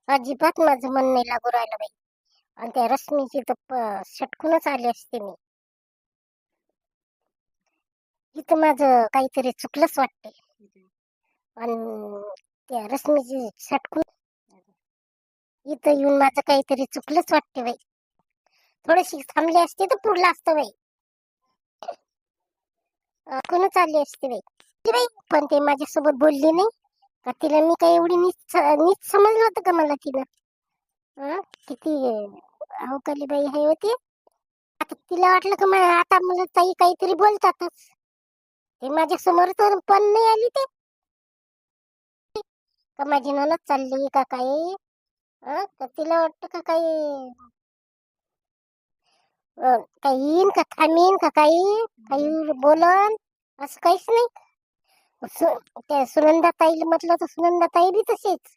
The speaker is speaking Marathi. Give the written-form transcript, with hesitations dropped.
अजिबात माझं मन नाही लागू राहिलं बाई. आणि त्या रश्मीची तर सटकूनच आली असते मी. इथं माझं काहीतरी चुकलंच वाटते. आणि त्या रश्मीची सटकून इथं येऊन माझं काहीतरी चुकलंच वाटते बाई. थोडीशी थांबली असते तर पुरला असतं बाई. कोणच आली असते बाई. ती बाई पण ते माझ्यासोबत बोलली नाही का? तिला मी काही एवढी नीच नीच समजलं होतं का मला तिनं? किती अवकाली बाई आहे होती. आता तिला वाटलं का आता मला ताई काहीतरी बोलतातच. ते माझ्या समोर तर पण नाही आली ते का माझी नणद चालली का काही. तर तिला वाटतं का काही काही येईन का थांबीन का काही काही बोलन. असं काहीच नाही. त्या सुनंदा ताईला म्हटलं तर सुनंदा ताई बी तशीच.